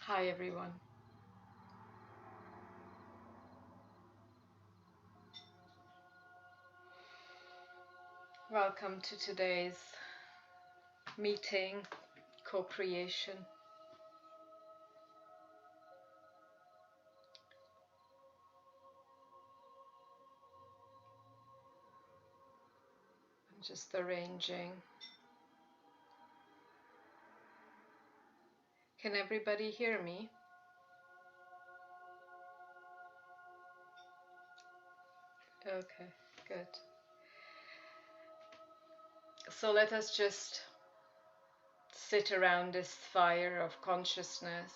Hi everyone. Welcome to today's meeting, co-creation. I'm just arranging. Can everybody hear me? Okay, good. So let us just sit around this fire of consciousness.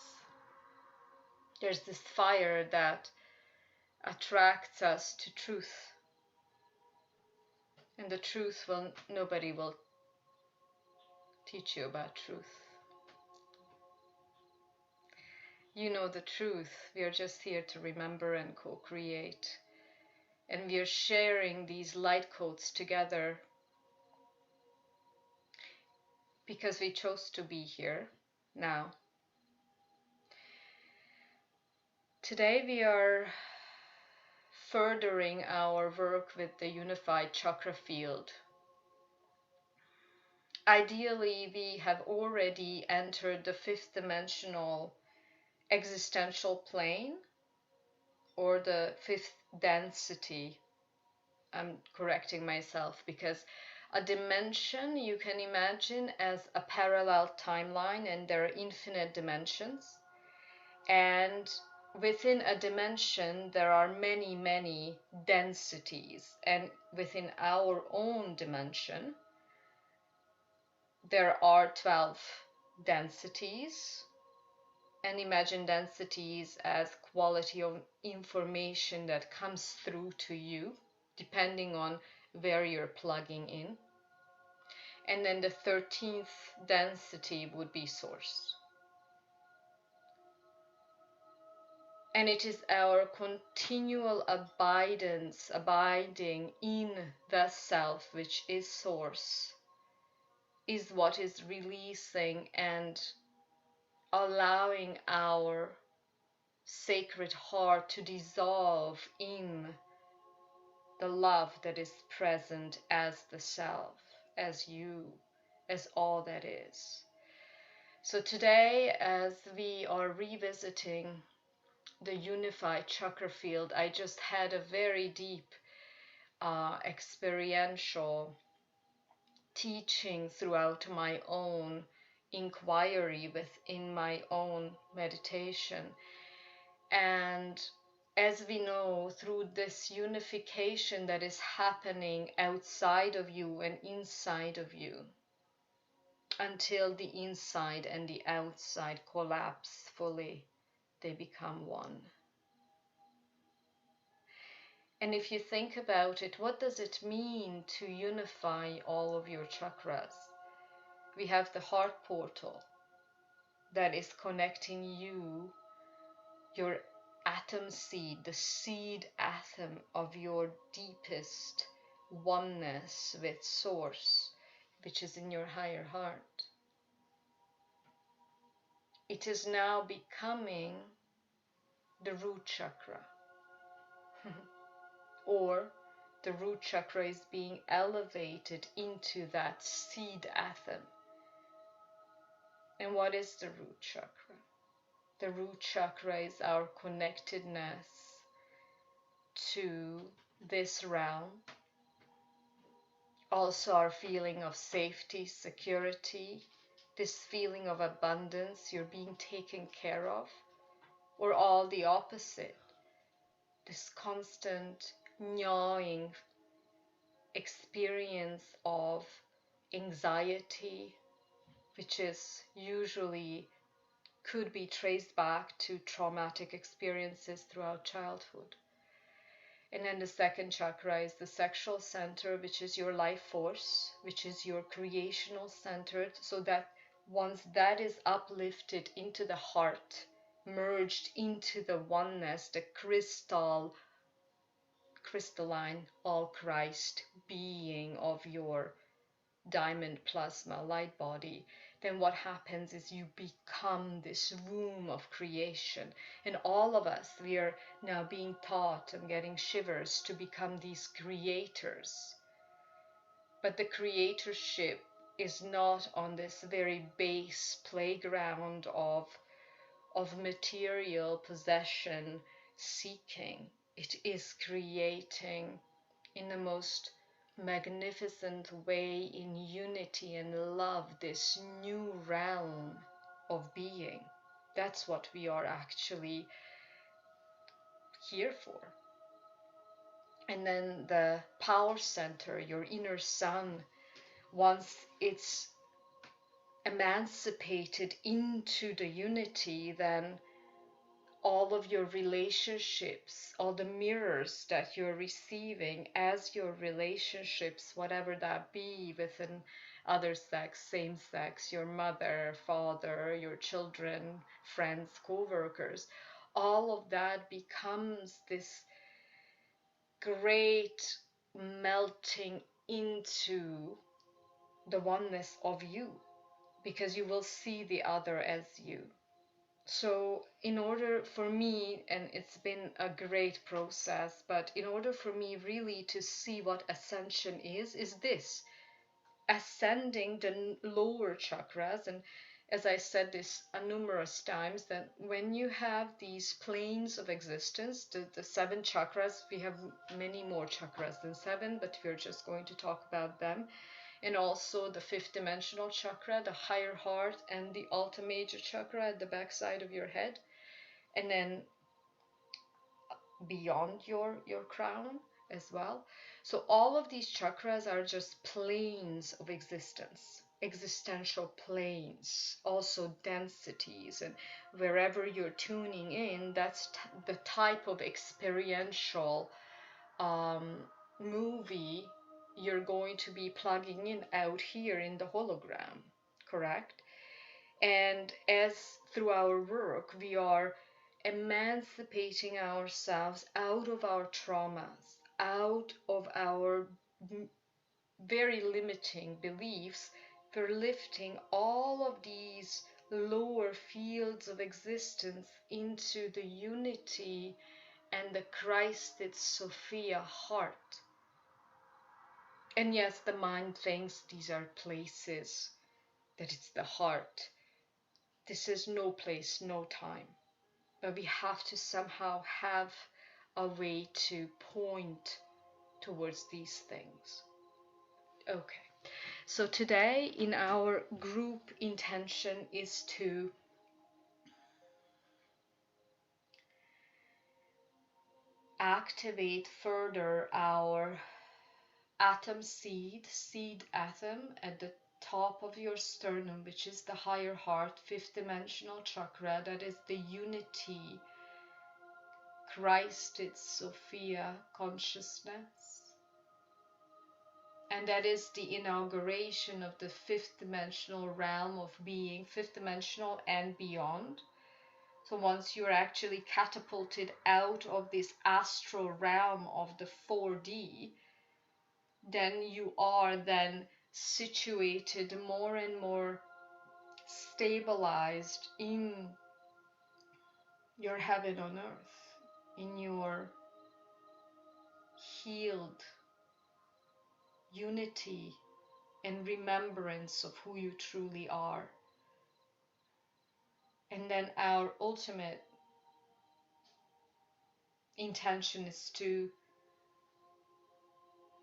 There's this fire that attracts us to truth. And the truth will, nobody will teach you about truth. You know the truth. We are just here to remember and co-create. And we are sharing these light codes together because we chose to be here now. Today we are furthering our work with the unified chakra field. Ideally, we have already entered the fifth dimensional existential plane, or the fifth density. I'm correcting myself because a dimension you can imagine as a parallel timeline, and there are infinite dimensions. And within a dimension, there are many, many densities. And within our own dimension, there are 12 densities. And imagine densities as quality of information that comes through to you, depending on where you're plugging in. And then the 13th density would be source. And it is our continual abiding in the self, which is source, is what is releasing and allowing our sacred heart to dissolve in the love that is present as the self, as you, as all that is. So today, as we are revisiting the unified chakra field, I just had a very deep experiential teaching throughout my own inquiry within my own meditation. And as we know, through this unification that is happening outside of you and inside of you, until the inside and the outside collapse fully, they become one. And if you think about it, what does it mean to unify all of your chakras? We have the heart portal that is connecting you, your atom seed, the seed atom of your deepest oneness with source, which is in your higher heart. It is now becoming the root chakra. Or the root chakra is being elevated into that seed atom. And what is the root chakra? The root chakra is our connectedness to this realm. Also our feeling of safety, security, this feeling of abundance, you're being taken care of, or all the opposite, this constant gnawing experience of anxiety, which is usually could be traced back to traumatic experiences throughout childhood. And then the second chakra is the sacral center, which is your life force, which is your creational center, so that once that is uplifted into the heart, merged into the oneness, the crystalline all Christ being of your diamond plasma light body, then what happens is you become this womb of creation. And all of us, we are now being taught, I'm getting shivers, to become these creators. But the creatorship is not on this very base playground of material possession seeking. It is creating in the most magnificent way, in unity and love, this new realm of being. That's what we are actually here for. And then the power center, your inner sun, once it's emancipated into the unity, then all of your relationships, all the mirrors that you're receiving as your relationships, whatever that be, with an other sex, same sex, your mother, father, your children, friends, co-workers, all of that becomes this great melting into the oneness of you, because you will see the other as you. So in order for me, and it's been a great process, but in order for me really to see what ascension is this: ascending the lower chakras. And as I said this numerous times, that when you have these planes of existence, the 7 chakras, we have many more chakras than 7, but we're just going to talk about them. And also the 5th dimensional chakra, the higher heart, and the Alta Major chakra at the back side of your head, and then beyond your crown as well. So all of these chakras are just planes of existence, existential planes, also densities. And wherever you're tuning in, that's the type of experiential movie you're going to be plugging in out here in the hologram, correct? And as through our work, we are emancipating ourselves out of our traumas, out of our very limiting beliefs. We're lifting all of these lower fields of existence into the unity and the Christed Sophia heart. And yes, the mind thinks these are places, that it's the heart. This is no place, no time. But we have to somehow have a way to point towards these things. Okay, so today in our group intention is to activate further our atom seed atom at the top of your sternum, which is the higher heart, 5th dimensional chakra. That is the unity, Christed Sophia consciousness. And that is the inauguration of the 5th dimensional realm of being, 5th dimensional and beyond. So once you're actually catapulted out of this astral realm of the 4D, then you are then situated more and more stabilized in your heaven on earth, in your healed unity and remembrance of who you truly are. And then our ultimate intention is to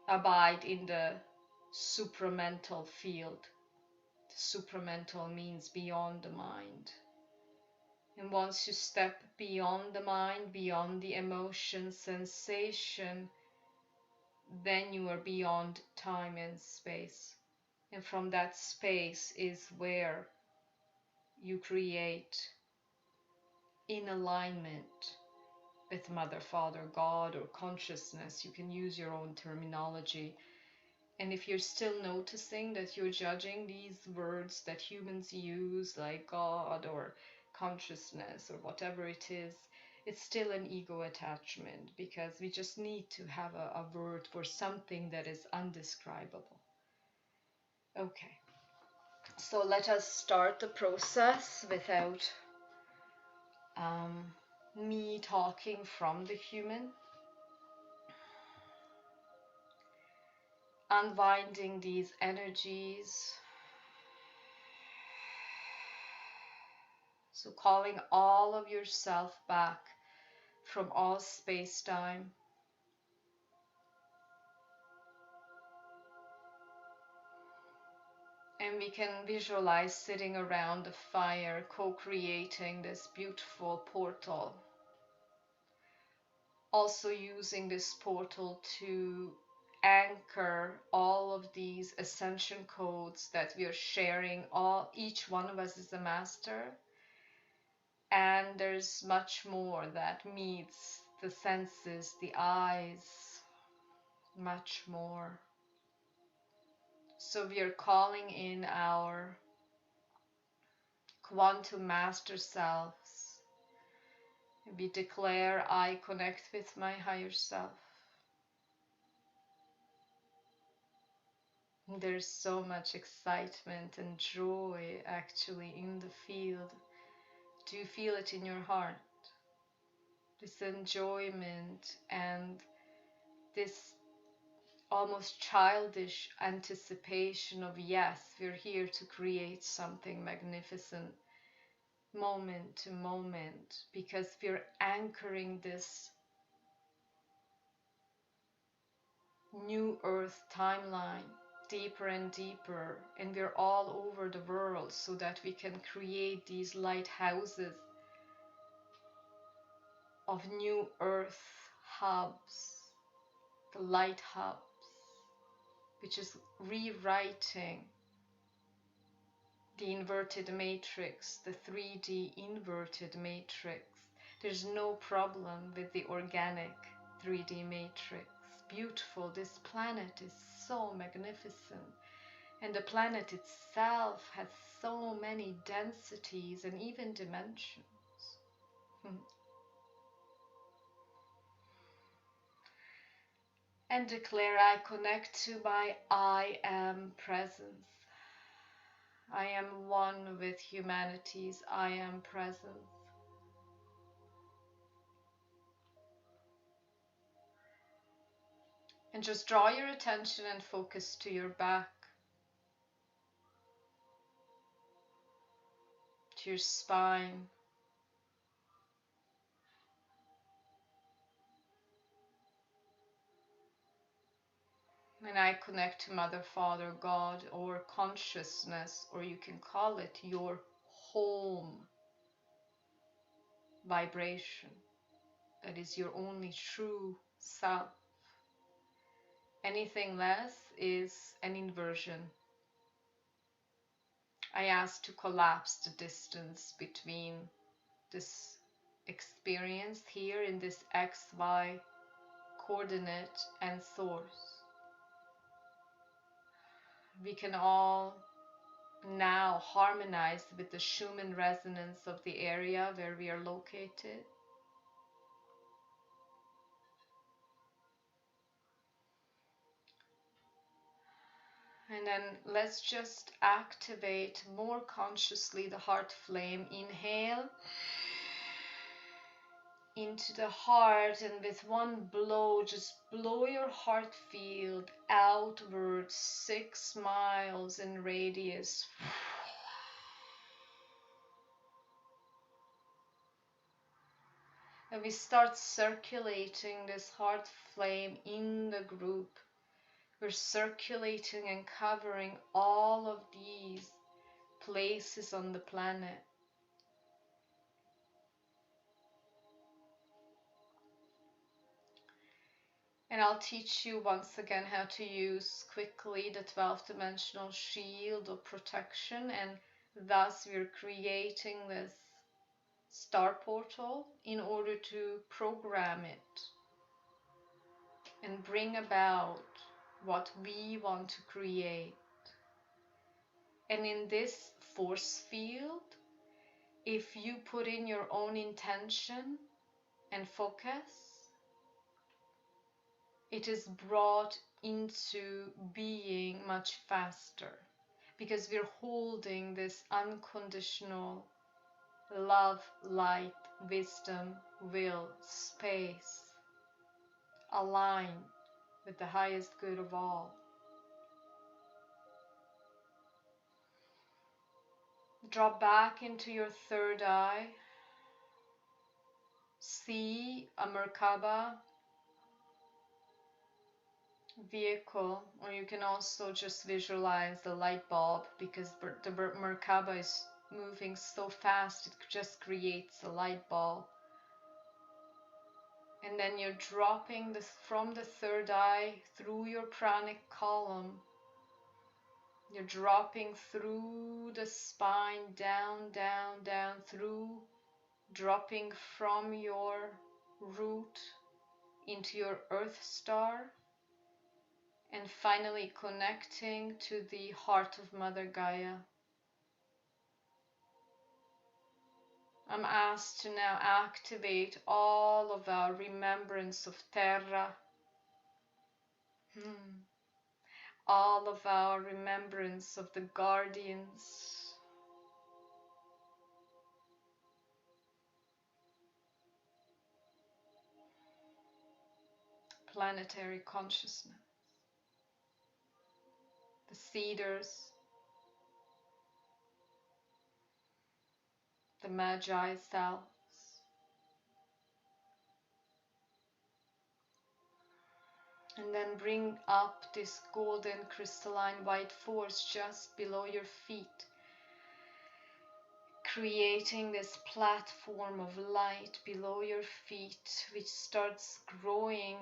abide in the supramental field. The supramental means beyond the mind. And once you step beyond the mind, beyond the emotion, sensation, then you are beyond time and space. And from that space is where you create in alignment with Mother, Father, God, or consciousness. You can use your own terminology. And if you're still noticing that you're judging these words that humans use, like God or consciousness or whatever it is, it's still an ego attachment, because we just need to have a word for something that is undescribable. Okay, so let us start the process without me talking from the human. Unwinding these energies. So calling all of yourself back from all space-time. And we can visualize sitting around a fire, co-creating this beautiful portal. Also using this portal to anchor all of these ascension codes that we are sharing. Each one of us is a master. And there's much more that meets the senses, the eyes, much more. So we are calling in our quantum master selves. We declare, I connect with my higher self. There's so much excitement and joy actually in the field. Do you feel it in your heart? This enjoyment and this almost childish anticipation of, yes, we're here to create something magnificent moment to moment, because we're anchoring this new earth timeline deeper and deeper, and we're all over the world so that we can create these lighthouses of new earth hubs, the light hubs, which is rewriting the inverted matrix, the 3D inverted matrix. There's no problem with the organic 3D matrix. Beautiful. This planet is so magnificent. And the planet itself has so many densities and even dimensions. And declare, I connect to my I am presence. I am one with humanity's I am presence. And just draw your attention and focus to your back, to your spine. And I connect to Mother, Father, God, or consciousness, or you can call it your home vibration. That is your only true self. Anything less is an inversion. I ask to collapse the distance between this experience here in this XY coordinate and source. We can all now harmonize with the Schumann resonance of the area where we are located. And then let's just activate more consciously the heart flame. Inhale into the heart, and with one blow, just blow your heart field outwards 6 miles in radius. And we start circulating this heart flame in the group. We're circulating and covering all of these places on the planet. And I'll teach you once again how to use quickly the 12-dimensional shield of protection, and thus we're creating this star portal in order to program it and bring about what we want to create. And in this force field, if you put in your own intention and focus, it is brought into being much faster. because we're holding this unconditional love, light, wisdom, will, space, aligned with the highest good of all. Drop back into your third eye. See a Merkaba vehicle, or you can also just visualize the light bulb, because the Merkaba is moving so fast it just creates a light bulb. And then you're dropping this from the third eye through your pranic column. You're dropping through the spine, down, down, down, through, dropping from your root into your earth star, and finally connecting to the heart of Mother Gaia. I'm asked to now activate all of our remembrance of Terra, all of our remembrance of the guardians, planetary consciousness, the cedars, the Magi selves, and then bring up this golden crystalline white force just below your feet, creating this platform of light below your feet, which starts growing.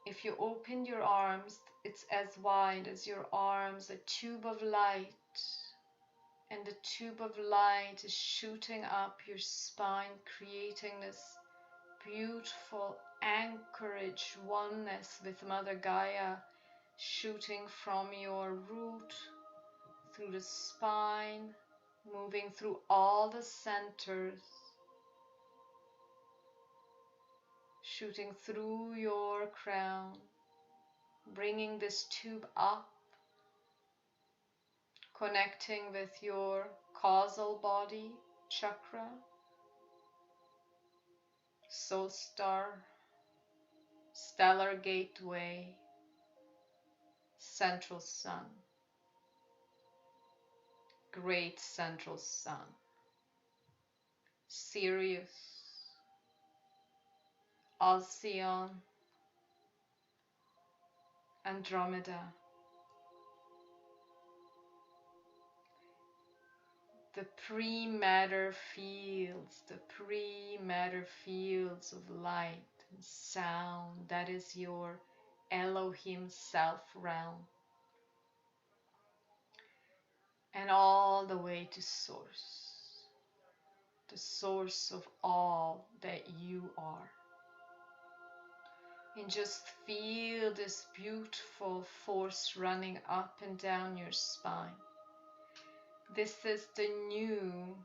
If you open your arms, it's as wide as your arms, a tube of light, and the tube of light is shooting up your spine, creating this beautiful anchorage, oneness with Mother Gaia, shooting from your root through the spine, moving through all the centers, shooting through your crown, bringing this tube up, connecting with your causal body, chakra, soul star, stellar gateway, central sun, great central sun, Sirius, Alcyon, Andromeda, the pre-matter fields, of light and sound, that is your Elohim self realm, and all the way to source, the source of all that you are. And just feel this beautiful force running up and down your spine. This is the new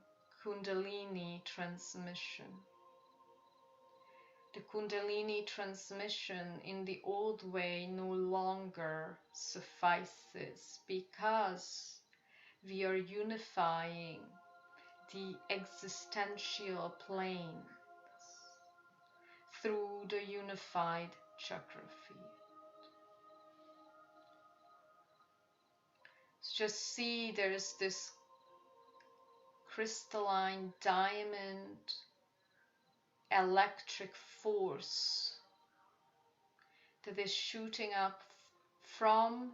Kundalini transmission. The Kundalini transmission in the old way no longer suffices, because we are unifying the existential plane through the unified chakra field. So just see there's this crystalline diamond electric force that is shooting up from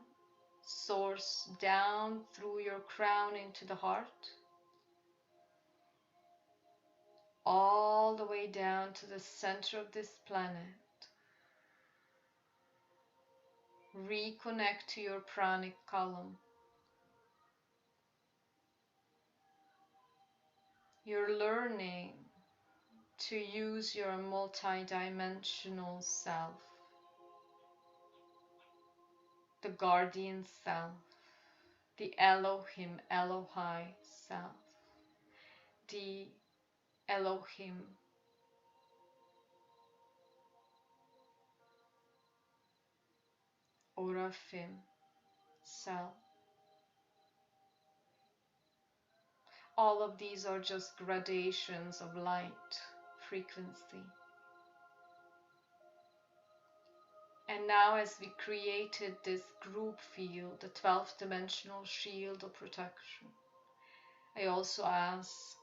source down through your crown into the heart, all the way down to the center of this planet. Reconnect to your pranic column. You're learning to use your multidimensional self, the guardian self, the Elohim, Elohai self, the Elohim, Oraphim self, All of these are just gradations of light frequency. And now, as we created this group field, the 12th dimensional shield of protection, I also ask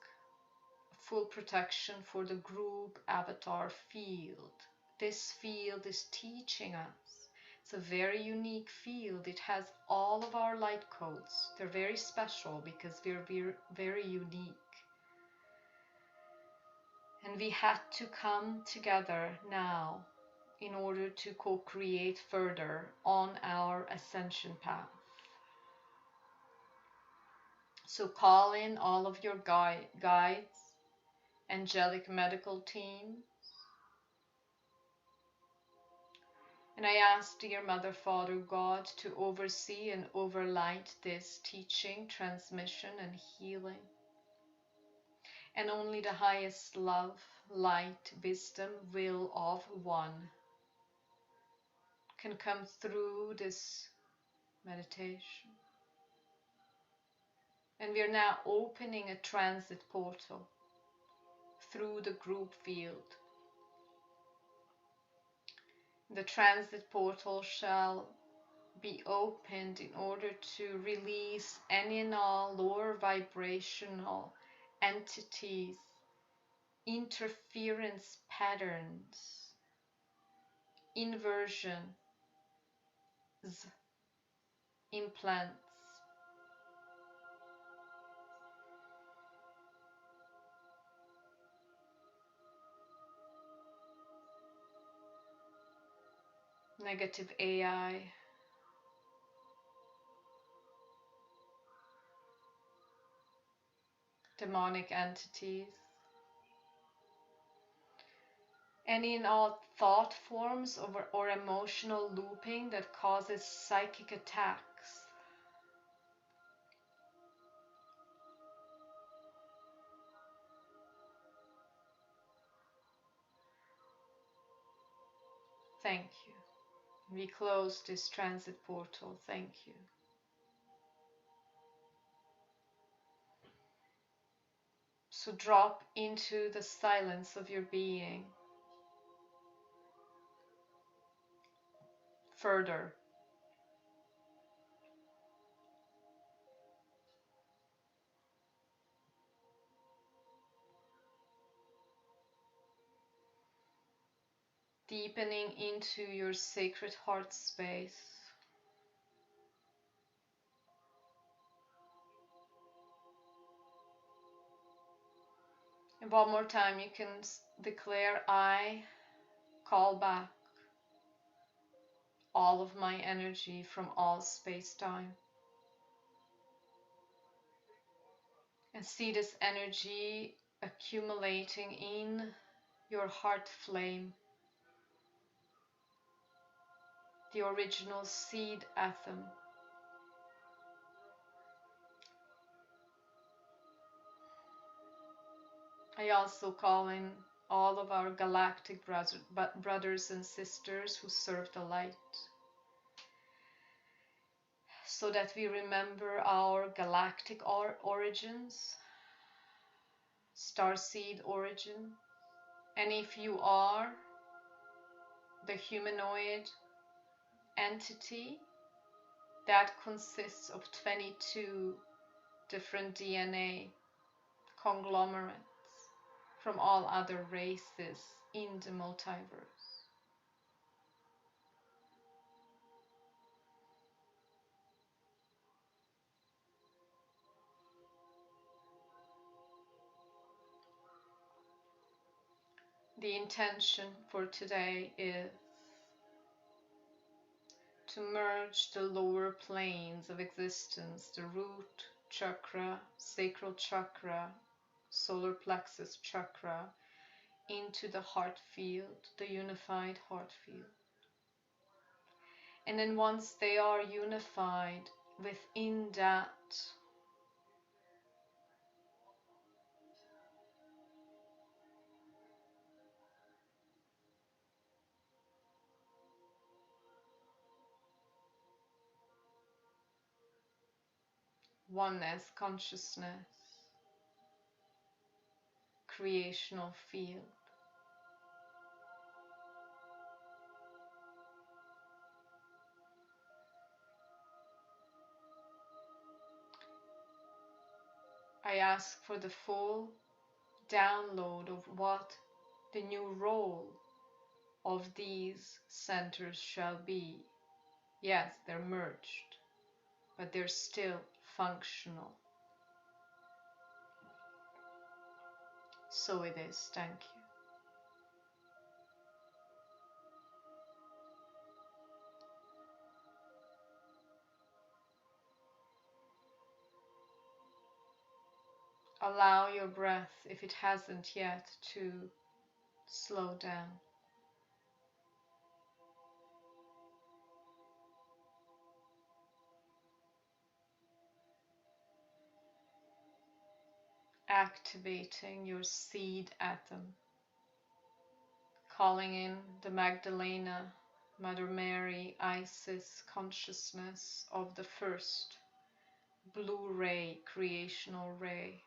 full protection for the group avatar field. This field is teaching us. It's a very unique field. It has all of our light codes. They're very special because we're very unique. And we had to come together now in order to co-create further on our ascension path. So call in all of your guides, angelic medical team, and I ask dear Mother, Father, God to oversee and overlight this teaching, transmission, and healing. And only the highest love, light, wisdom, will of one can come through this meditation. And we are now opening a transit portal through the group field. The transit portal shall be opened in order to release any and all lower vibrational entities, interference patterns, inversions, implants, negative AI, demonic entities, any and all thought forms or emotional looping that causes psychic attacks. Thank you. We close this transit portal. Thank you. So drop into the silence of your being. Further. Deepening into your sacred heart space. And one more time, you can declare, I call back all of my energy from all space-time. And see this energy accumulating in your heart flame, the original seed atom. I also call in all of our galactic brothers and sisters who serve the light, so that we remember our galactic origins, starseed origin. And if you are the humanoid entity, that consists of 22 different DNA conglomerates from all other races in the multiverse. The intention for today is to merge the lower planes of existence, the root chakra, sacral chakra, solar plexus chakra, into the heart field, the unified heart field. And then once they are unified within that, oneness consciousness, creational field. I ask for the full download of what the new role of these centers shall be. Yes, they're merged, but they're still functional. So it is. Thank you. Allow your breath, if it hasn't yet, to slow down. Activating your seed atom, calling in the Magdalena, Mother Mary, Isis consciousness of the first blue ray, creational ray.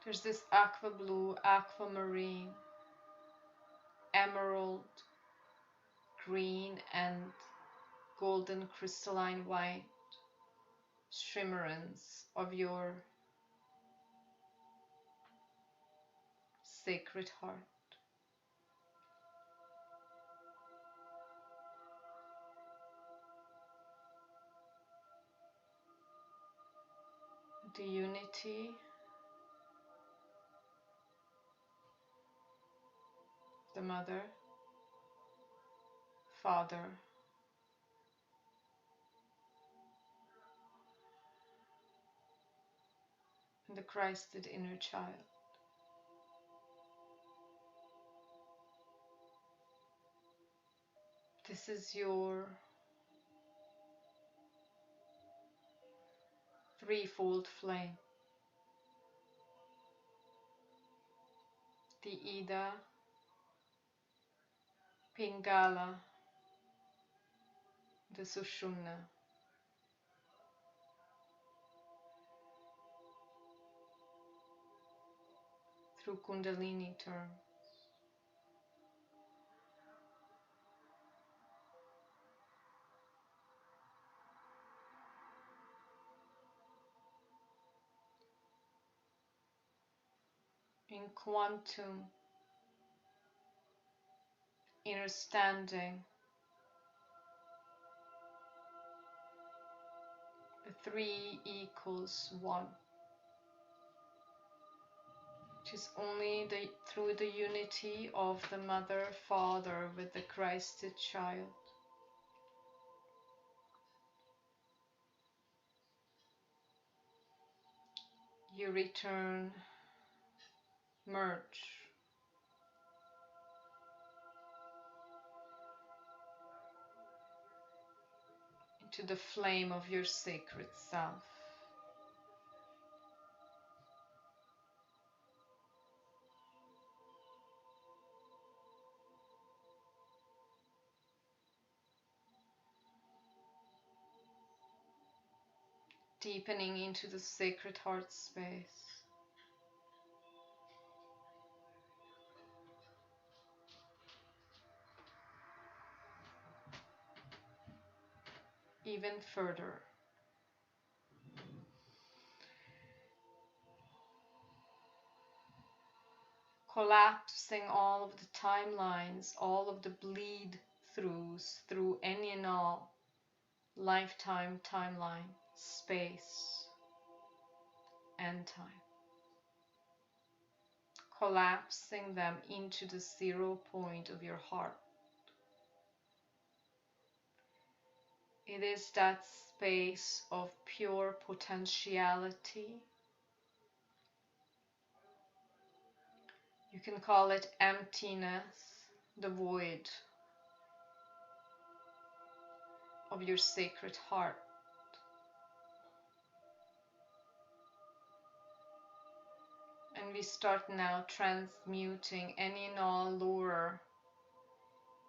There's this aqua blue, aquamarine, emerald, green, and golden crystalline white shimmerance of your sacred heart. The unity, the Mother, Father, and the Christed inner child. This is your threefold flame. The Ida, Pingala, the Sushumna. Through Kundalini terms. In quantum understanding, the 3 equals 1. It is only through the unity of the Mother, Father with the Christed child you return, merge into the flame of your sacred self. Deepening into the sacred heart space. Even further. Collapsing all of the timelines, all of the bleed throughs through any and all lifetime timeline, space, and time. Collapsing them into the 0 point of your heart. It is that space of pure potentiality You can call it emptiness, the void of your sacred heart. And we start now transmuting any and all lower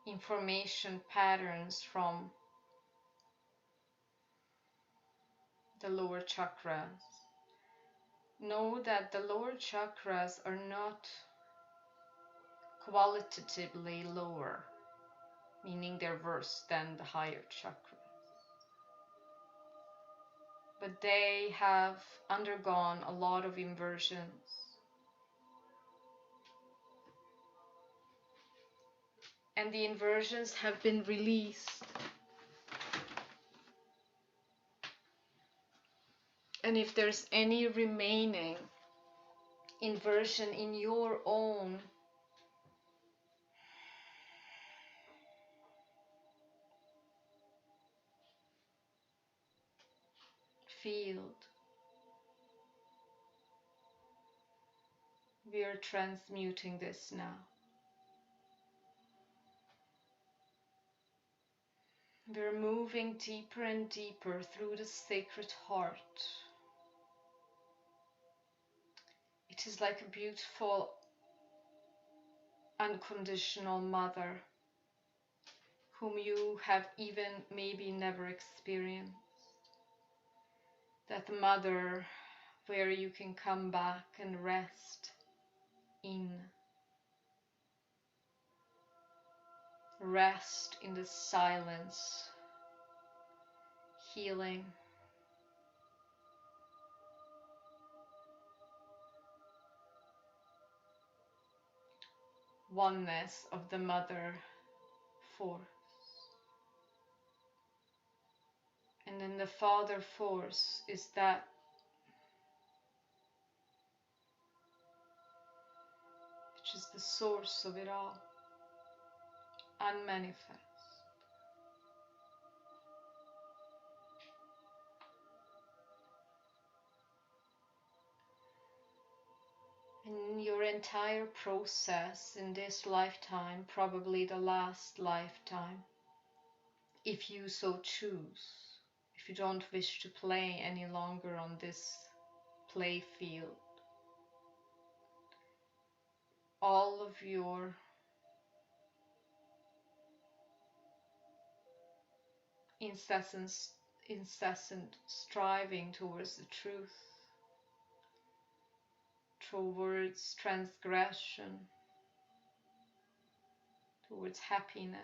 information patterns from the lower chakras. Know that the lower chakras are not qualitatively lower, meaning they're worse than the higher chakras. But they have undergone a lot of inversions. And the inversions have been released. And if there's any remaining inversion in your own field, we are transmuting this now. We're moving deeper and deeper through the sacred heart. It is like a beautiful, unconditional mother whom you have even maybe never experienced. That mother where you can come back and rest in. Rest in the silence, healing. Oneness of the mother force. And then the father force is that which is the source of it all, unmanifest. In your entire process in this lifetime, probably the last lifetime, if you so choose, if you don't wish to play any longer on this play field, all of your incessant striving towards the truth, towards transgression, towards happiness,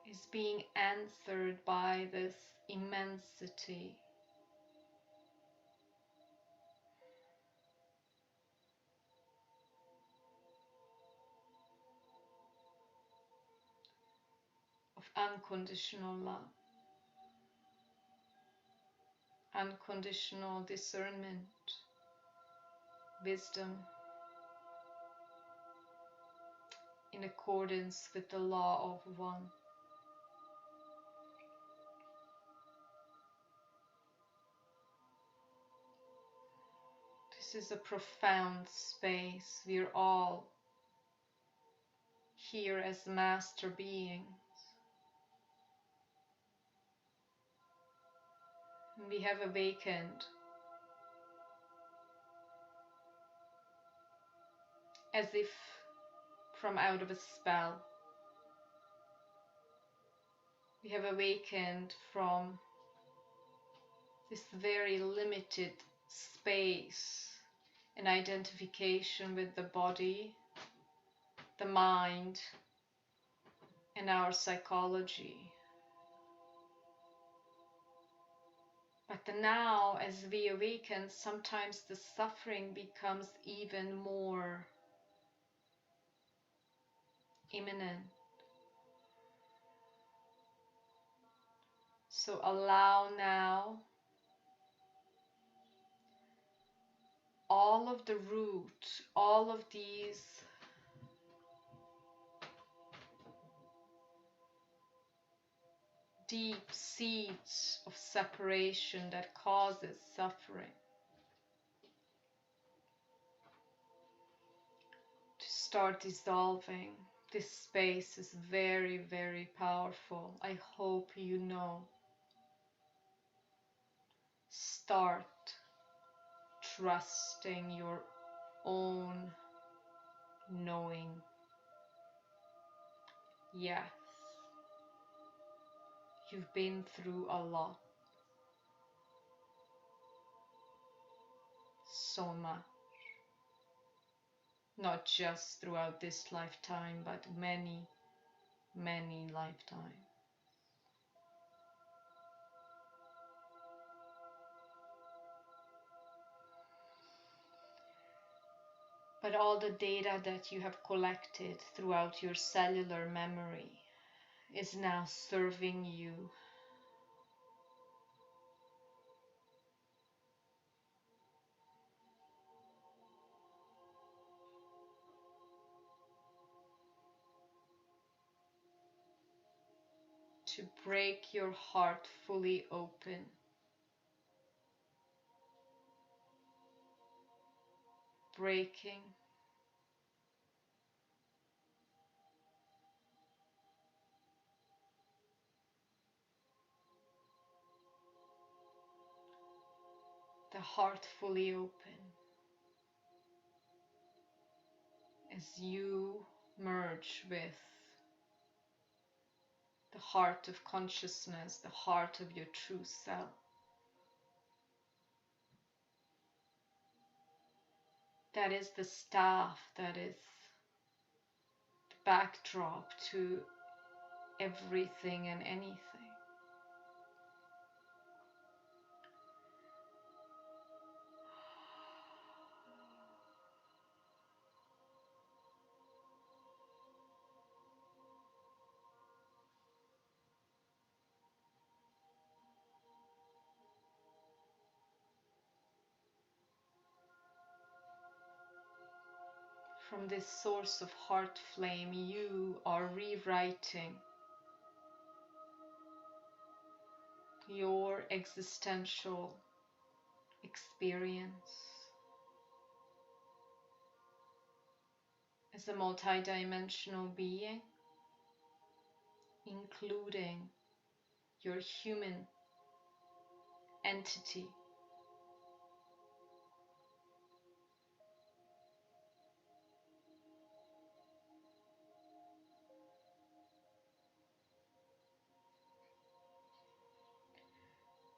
is being answered by this immensity of unconditional love, unconditional discernment, wisdom, in accordance with the law of one. This is a profound space. We're all here as master beings. We have awakened as if from out of a spell. We have awakened from this very limited space and identification with the body, the mind, and our psychology. But now, as we awaken, sometimes the suffering becomes even more imminent. So allow now all of the root, all of these deep seeds of separation that causes suffering. start dissolving. This space is very, very powerful. I hope you know. Start trusting your own knowing. Yes, you've been through a lot, so much. Not just throughout this lifetime, but many, many lifetimes. But all the data that you have collected throughout your cellular memory is now serving you to break your heart fully open, breaking the heart fully open as you merge with the heart of consciousness, the heart of your true self. That is the staff, that is the backdrop to everything and anything. From this source of heart flame, you are rewriting your existential experience as a multidimensional being, including your human entity.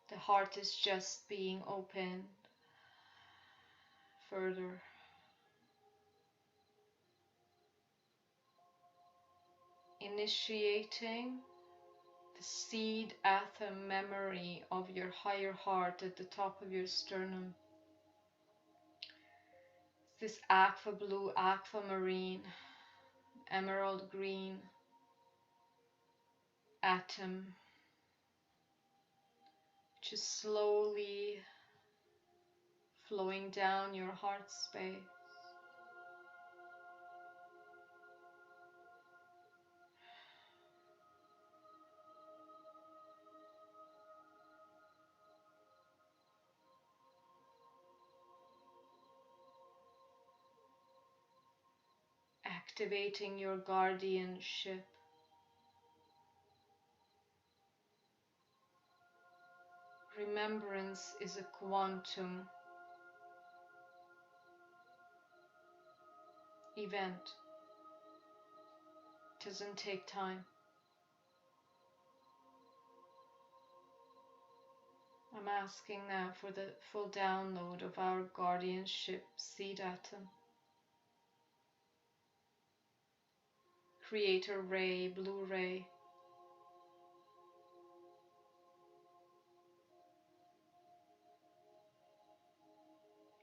The heart is just being opened further, initiating the seed atom memory of your higher heart at the top of your sternum. This aqua blue, aquamarine, emerald green atom, which is slowly flowing down your heart space. Activating your guardianship. Remembrance is a quantum event. It doesn't take time. I'm asking now for the full download of our guardianship seed atom. Creator ray, blue ray.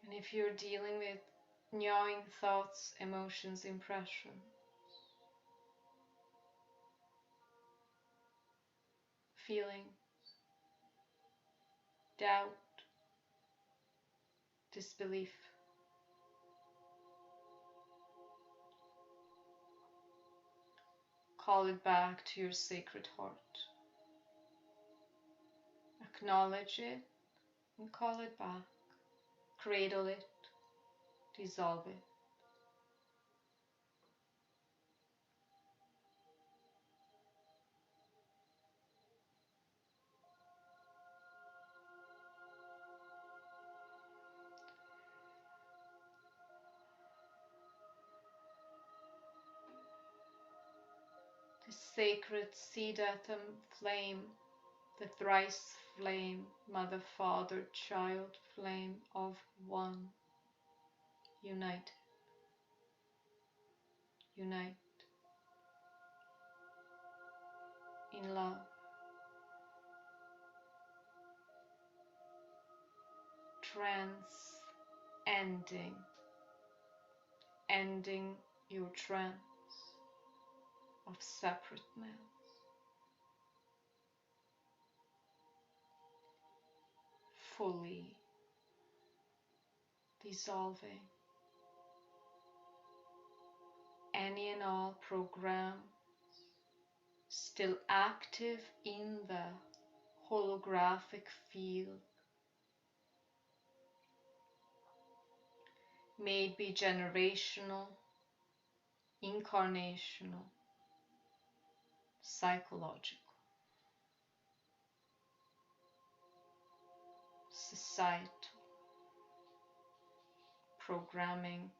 And if you're dealing with gnawing thoughts, emotions, impressions, feeling, doubt, disbelief, call it back to your sacred heart. Acknowledge it and call it back. Cradle it, dissolve it. sacred seed atom flame, the thrice flame, mother, father, child flame of one, unite, unite in love. Ending your trance of separateness, fully dissolving any and all programs still active in the holographic field, may it be generational, incarnational, psychological, societal, programming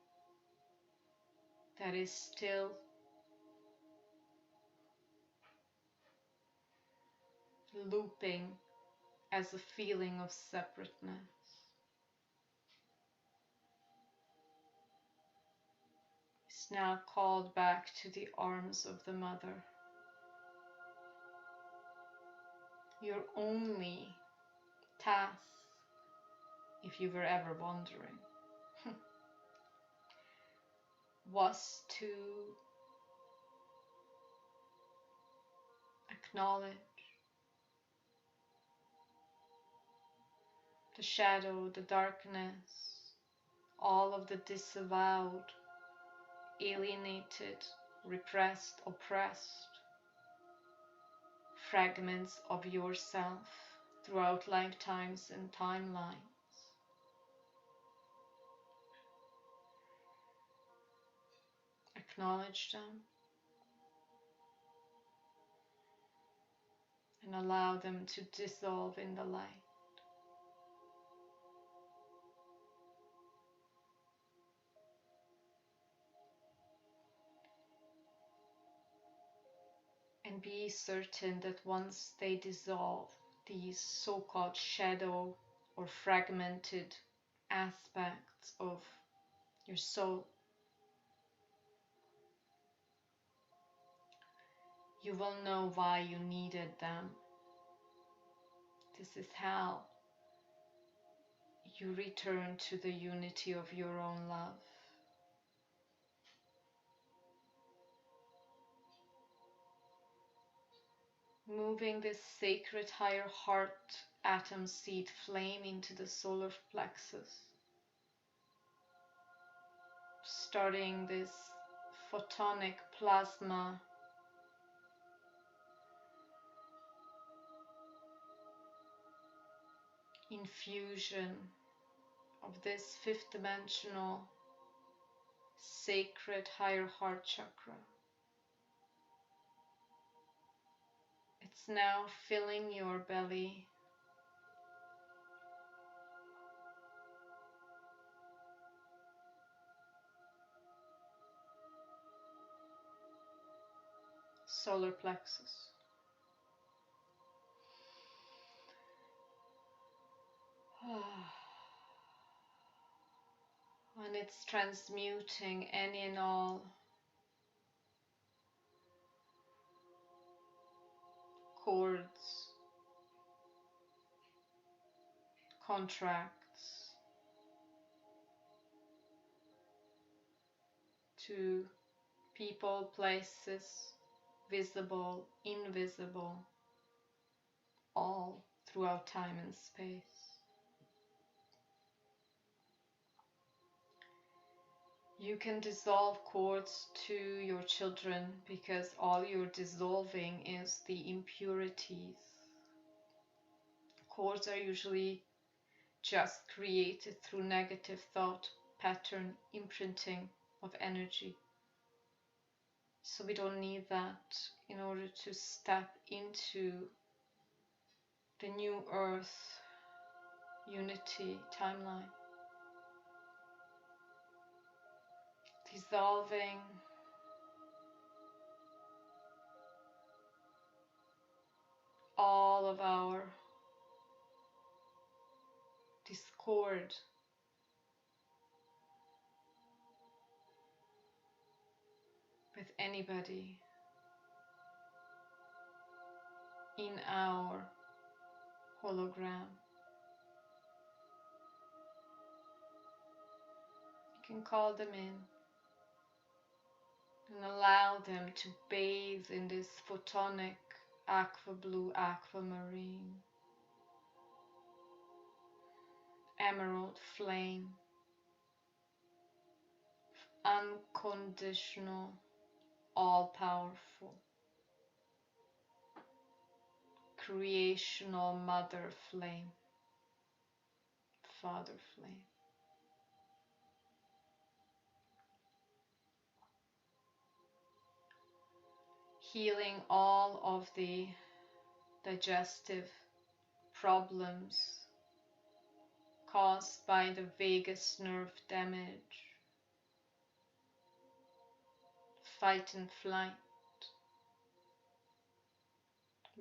that is still looping as a feeling of separateness. Is now called back to the arms of the mother. Your only task, if you were ever wondering, was to acknowledge the shadow, the darkness, all of the disavowed, alienated, repressed, oppressed fragments of yourself throughout lifetimes and timelines. Acknowledge them and allow them to dissolve in the light. And be certain that once they dissolve, these so-called shadow or fragmented aspects of your soul, you will know why you needed them. This is how you return to the unity of your own love. Moving this sacred higher heart atom seed flame into the solar plexus. Starting this photonic plasma infusion of this fifth dimensional sacred higher heart chakra. It's now filling your belly, solar plexus. And it's transmuting any and all cords, contracts to people, places, visible, invisible, all throughout time and space. You can dissolve cords to your children because all you're dissolving is the impurities. Cords are usually just created through negative thought, pattern, imprinting of energy. So we don't need that in order to step into the new earth unity timeline. Dissolving all of our discord with anybody in our hologram. You can call them in and allow them to bathe in this photonic aqua blue, aquamarine, emerald flame, unconditional, all-powerful, creational mother flame, father flame. Healing all of the digestive problems caused by the vagus nerve damage, fight and flight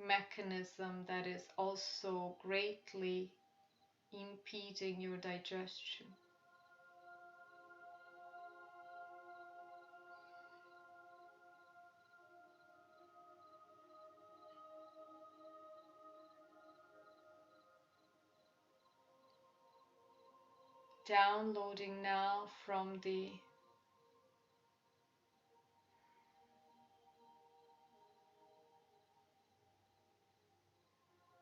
mechanism that is also greatly impeding your digestion. Downloading now from the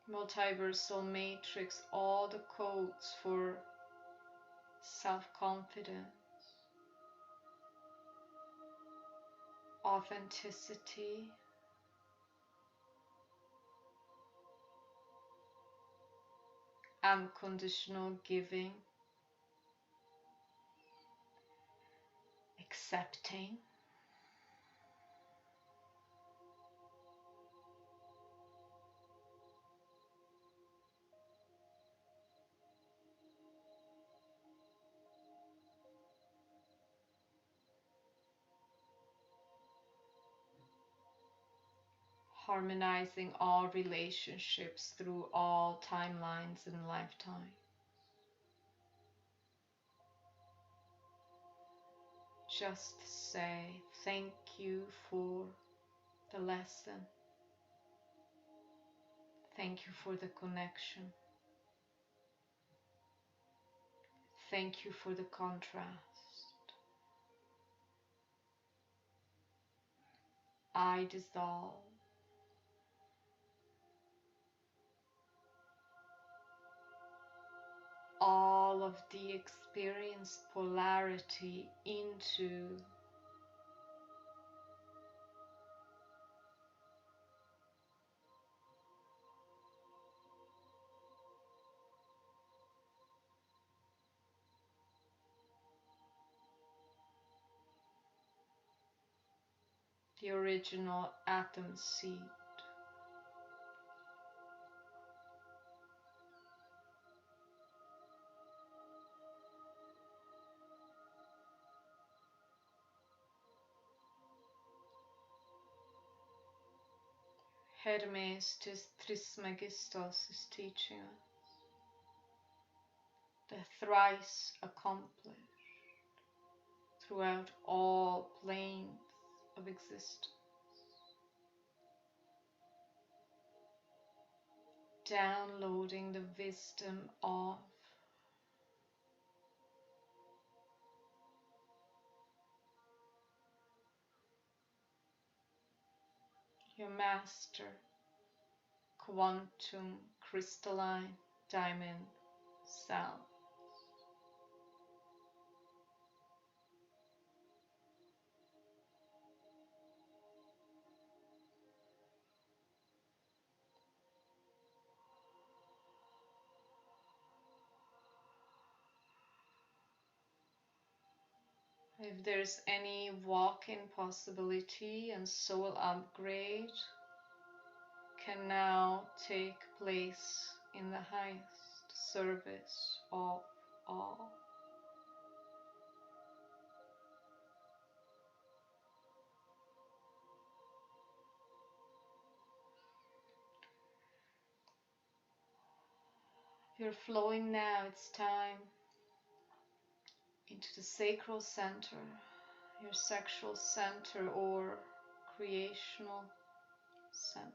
multiversal matrix all the codes for self-confidence, authenticity, unconditional giving, accepting, harmonizing all relationships through all timelines and lifetime. Just say thank you for the lesson. Thank you for the connection. Thank you for the contrast. I dissolve all of the experienced polarity into the original atom seed. Hermes Trismegistos is teaching us the thrice accomplished throughout all planes of existence. Downloading the wisdom of your master, quantum crystalline diamond self. If there's any walk-in possibility and soul upgrade can now take place in the highest service of all. You're flowing now, it's time, into the Sacral Center, your sexual center or creational center.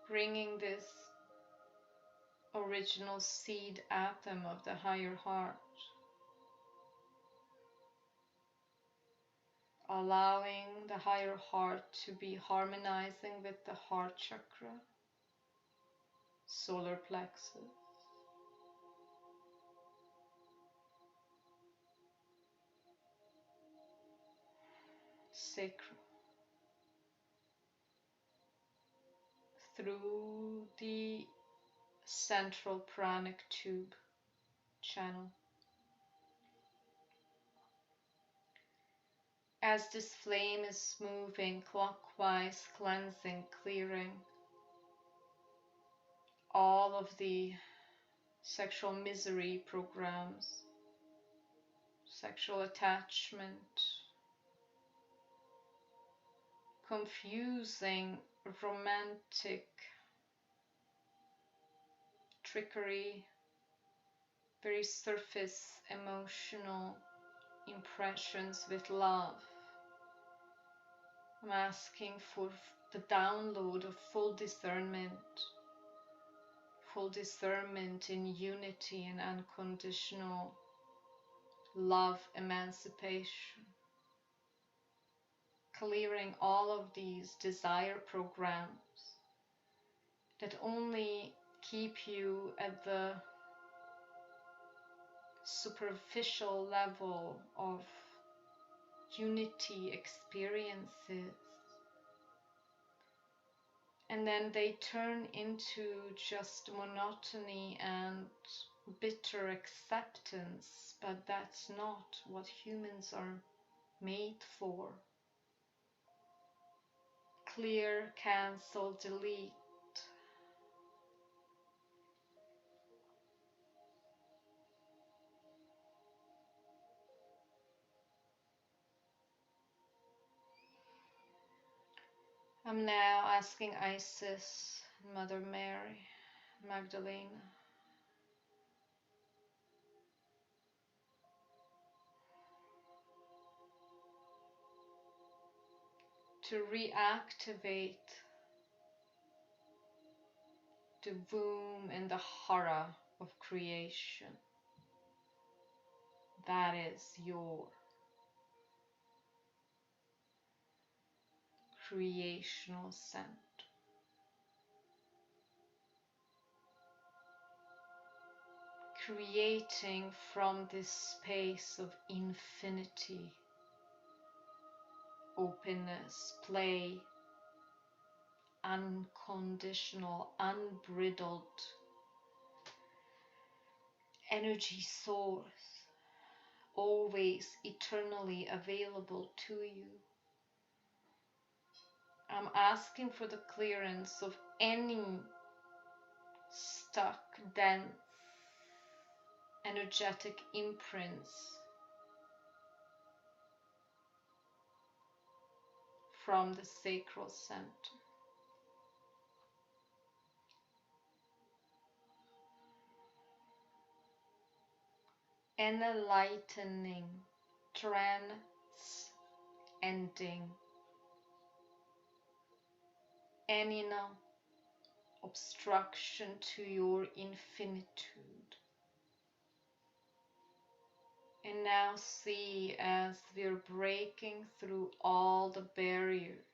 Bringing this original seed atom of the higher heart, allowing the higher heart to be harmonizing with the heart chakra, solar plexus, sacral, through the central pranic tube channel. As this flame is moving clockwise, cleansing, clearing all of the sexual misery programs, sexual attachment, confusing romantic trickery, very surface emotional impressions with love. I'm asking for the download of full discernment in unity and unconditional love emancipation, clearing all of these desire programs that only keep you at the superficial level of unity experiences, and then they turn into just monotony and bitter acceptance, but that's not what humans are made for. Clear, cancel, delete. I'm now asking Isis, Mother Mary, Magdalena, to reactivate the womb and the hara of creation. That is your creational center. Creating from this space of infinity, openness, play, unconditional, unbridled energy source, always eternally available to you. I'm asking for the clearance of any stuck, dense, energetic imprints from the sacral center. Enlightening, transcending any obstruction to your infinitude. And now see as we're breaking through all the barriers.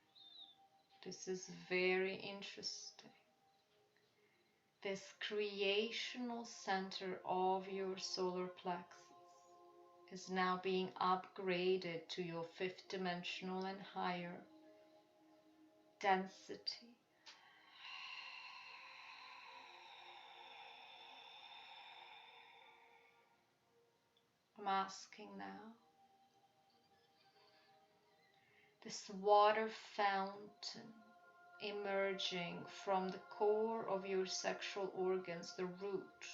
This is very interesting. This creational center of your solar plexus is now being upgraded to your fifth dimensional and higher density. I'm asking now, this water fountain emerging from the core of your sexual organs, the root,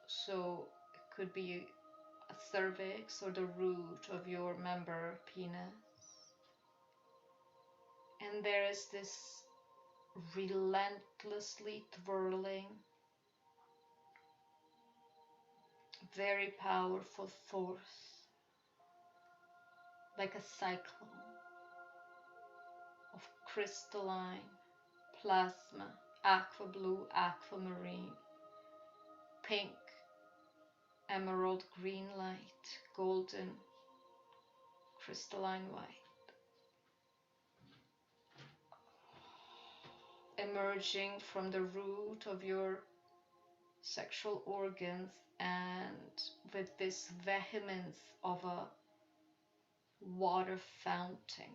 so it could be a cervix or the root of your member penis, and there is this relentlessly twirling, very powerful force, like a cyclone of crystalline plasma, aqua blue, aquamarine, pink, emerald green light, golden, crystalline white, emerging from the root of your sexual organs, and with this vehemence of a water fountain,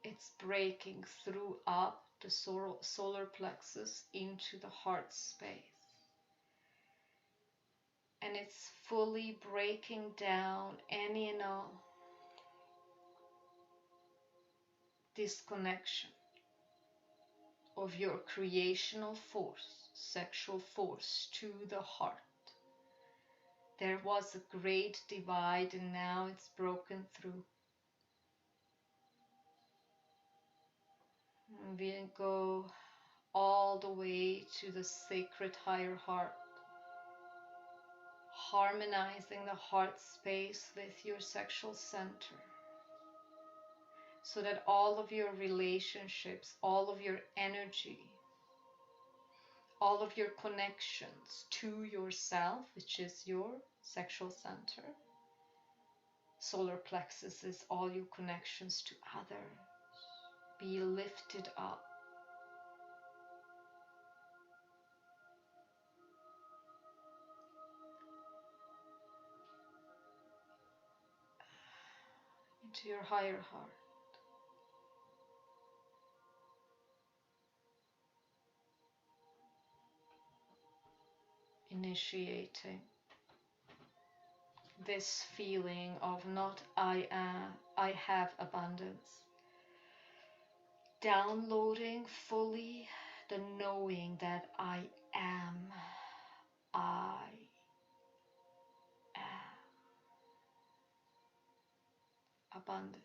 it's breaking through up the solar plexus into the heart space. And it's fully breaking down any and all disconnection of your creational force, sexual force to the heart. There was a great divide and now it's broken through. And we go all the way to the sacred higher heart, harmonizing the heart space with your sexual center, so that all of your relationships, all of your energy, all of your connections to yourself, which is your sexual center, solar plexus is all your connections to others, be lifted up. Into your higher heart. Initiating this feeling of not I am, I have abundance. Downloading fully the knowing that I am abundant.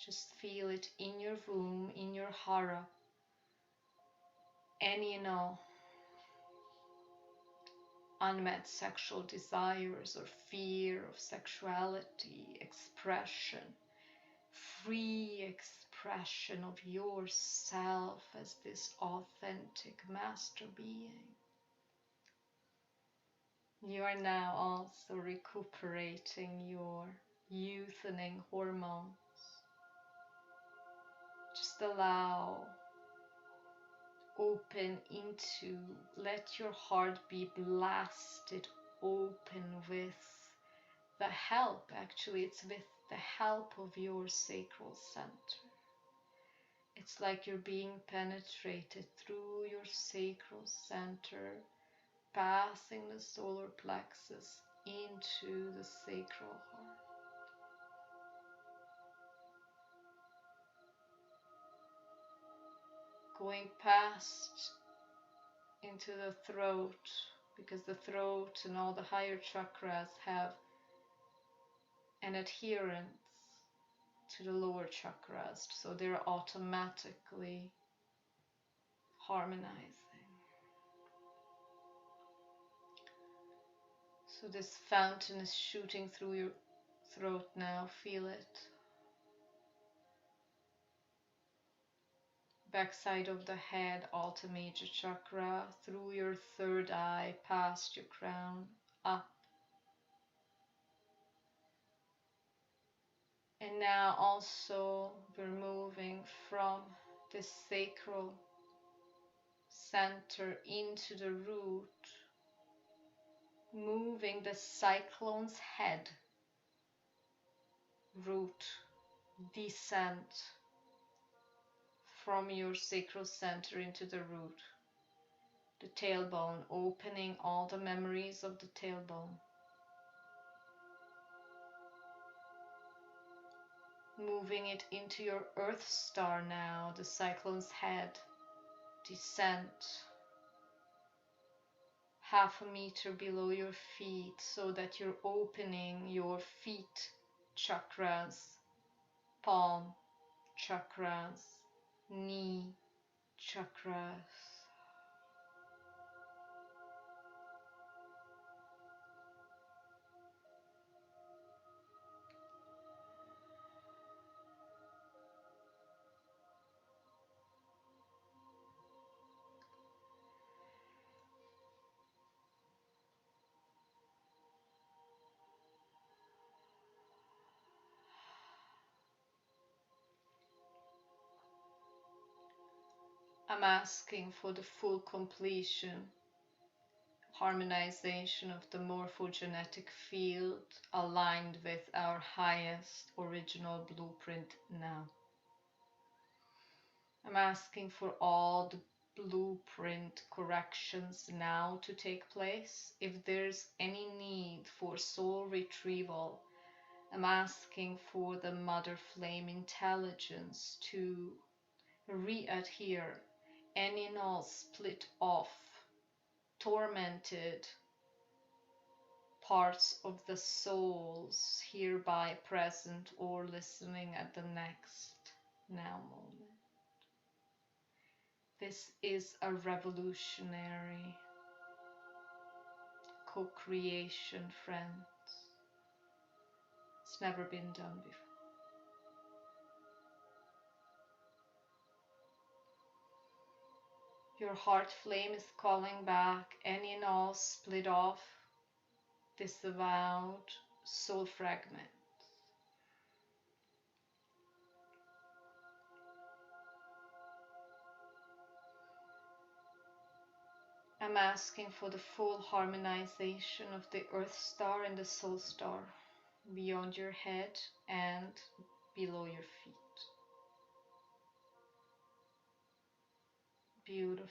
Just feel it in your womb, in your hara, any and all unmet sexual desires or fear of sexuality, expression, free expression of yourself as this authentic master being. You are now also recuperating your youthening hormones. Just allow, open into, let your heart be blasted open with the help, actually it's with the help of your sacral center. It's like you're being penetrated through your sacral center, passing the solar plexus into the sacral heart. Going past into the throat, because the throat and all the higher chakras have an adherence to the lower chakras, so they're automatically harmonizing. So this fountain is shooting through your throat now, feel it. Backside of the head, Alta Major Chakra, through your third eye, past your crown, up. And now also we're moving from this sacral center into the root, moving the cyclone's head, root, descent from your sacral center into the root, the tailbone, opening all the memories of the tailbone. Moving it into your earth star now, the cyclone's head, descent, 1/2 meter below your feet, so that you're opening your feet chakras, palm, chakras, knee chakras. I'm asking for the full completion, harmonization of the morphogenetic field aligned with our highest original blueprint now. I'm asking for all the blueprint corrections now to take place. If there's any need for soul retrieval, I'm asking for the mother flame intelligence to re-adhere any and all split off, tormented parts of the souls hereby present or listening at the next now moment. This is a revolutionary co-creation, friends. It's never been done before. Your heart flame is calling back any and all split off, disavowed soul fragments. I'm asking for the full harmonization of the Earth Star and the Soul Star beyond your head and below your feet. Beautiful.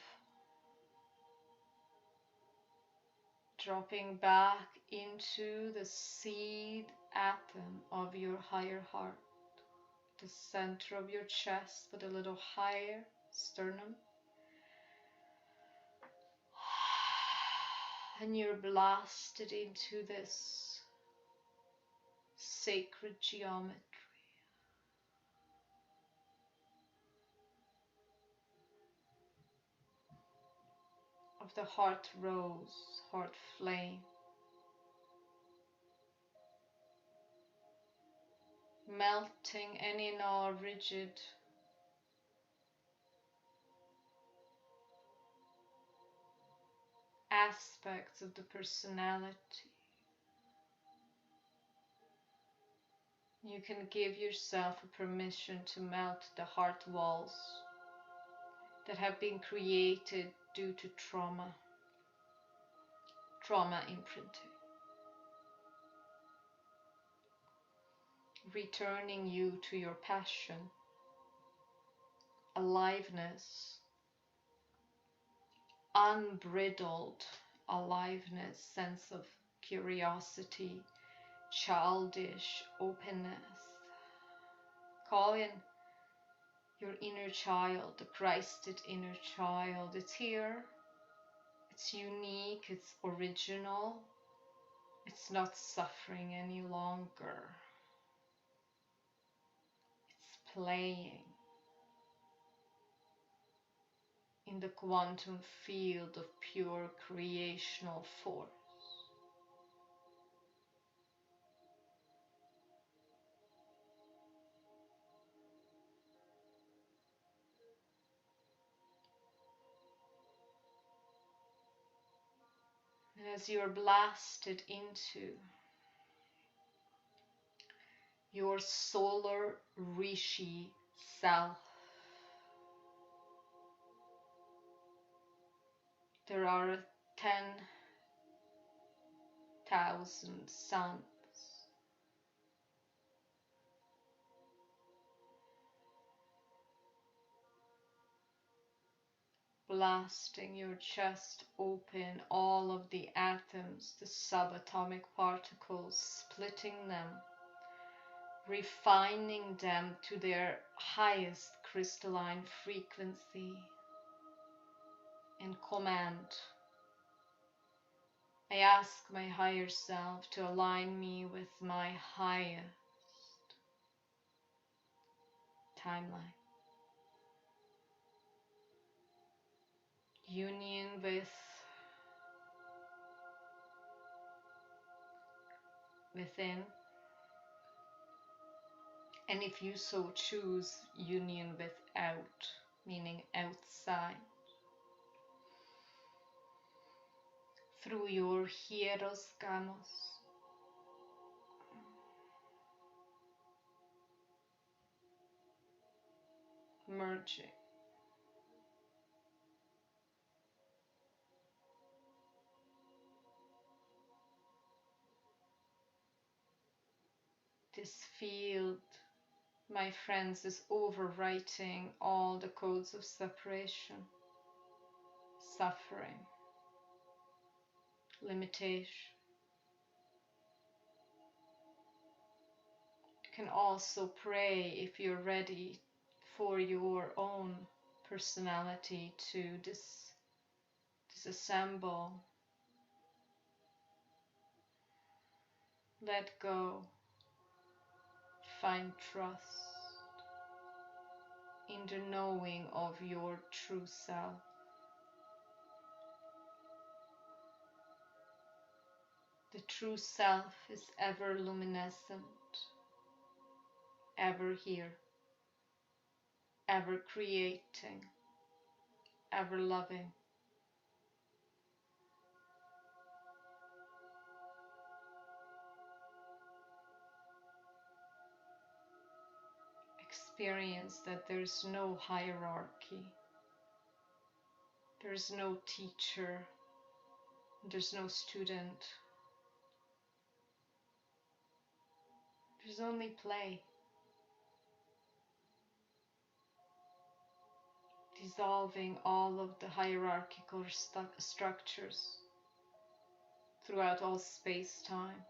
Dropping back into the seed atom of your higher heart, the center of your chest, but a little higher, sternum. And you're blasted into this sacred geometry of the heart rose, heart flame, melting any and all rigid aspects of the personality. You can give yourself a permission to melt the heart walls that have been created due to trauma imprinting, returning you to your passion, aliveness, unbridled aliveness, sense of curiosity, childish openness. Call in your inner child, the Christed inner child. It's here, it's unique, it's original, it's not suffering any longer. It's playing in the quantum field of pure creational force. And as you are blasted into your solar rishi self, there are 10,000 suns blasting your chest open, all of the atoms, the subatomic particles, splitting them, refining them to their highest crystalline frequency and command. I ask my higher self to align me with my highest timeline. Union within, and if you so choose, union without, meaning outside, through your hieros, merging. This field, my friends, is overwriting all the codes of separation, suffering, limitation. You can also pray if you're ready for your own personality to disassemble, let go, find trust in the knowing of your true self. The true self is ever luminescent, ever here, ever creating, ever loving. Experience that there's no hierarchy, there's no teacher, there's no student, there's only play. Dissolving all of the hierarchical structures throughout all space-time,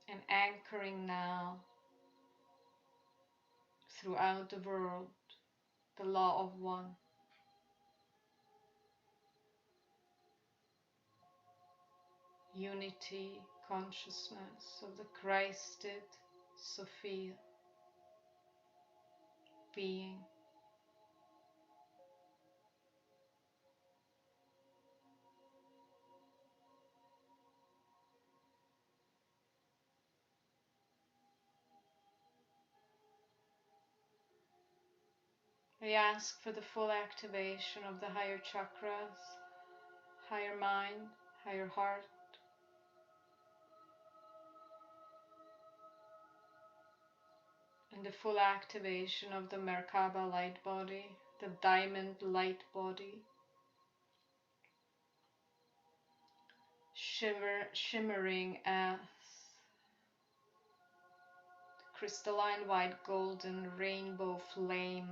and anchoring now throughout the world the law of one. Unity consciousness of the Christed Sophia being. We ask for the full activation of the higher chakras, higher mind, higher heart, and the full activation of the Merkaba light body, the diamond light body, shimmering as the crystalline white golden rainbow flame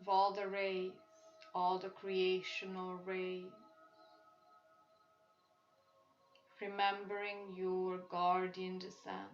of all the rays, all the creational rays, remembering your guardian descent.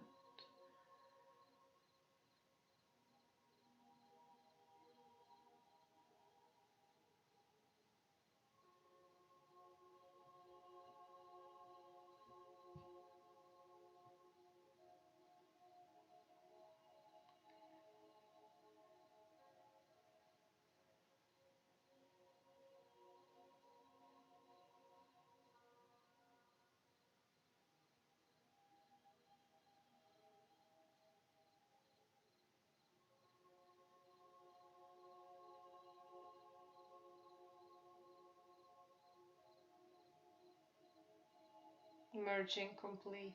Merging complete.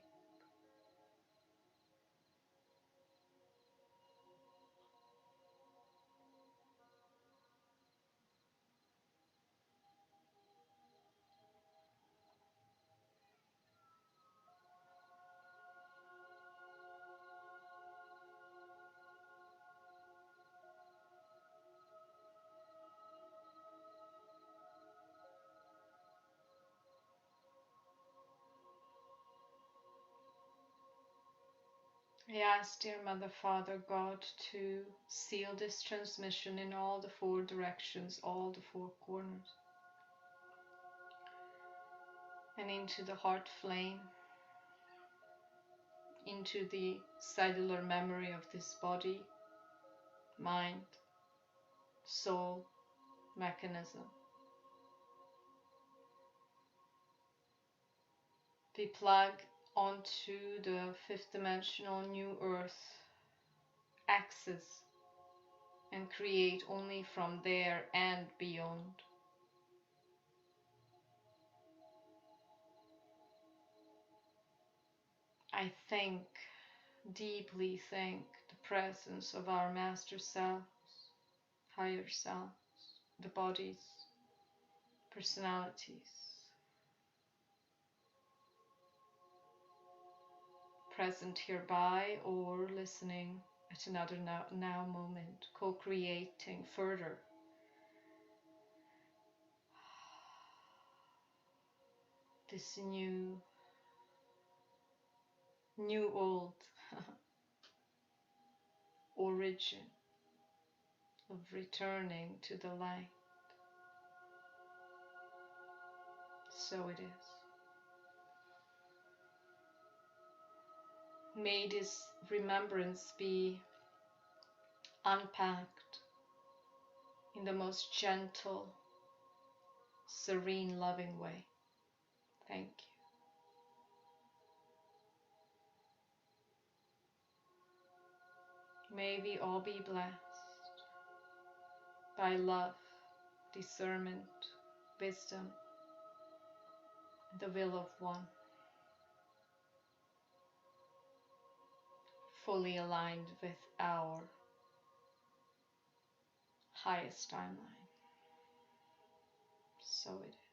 I ask, dear Mother, Father, God, to seal this transmission in all the four directions, all the four corners, and into the heart flame, into the cellular memory of this body, mind, soul mechanism. We plug onto the fifth dimensional new earth axis and create only from there and beyond. I think, deeply think, the presence of our master selves, higher selves, the bodies, personalities, present hereby or listening at another now moment, co-creating further. This new old origin of returning to the light. So it is. May this remembrance be unpacked in the most gentle, serene, loving way. Thank you. May we all be blessed by love, discernment, wisdom, and the will of one, fully aligned with our highest timeline. So it is.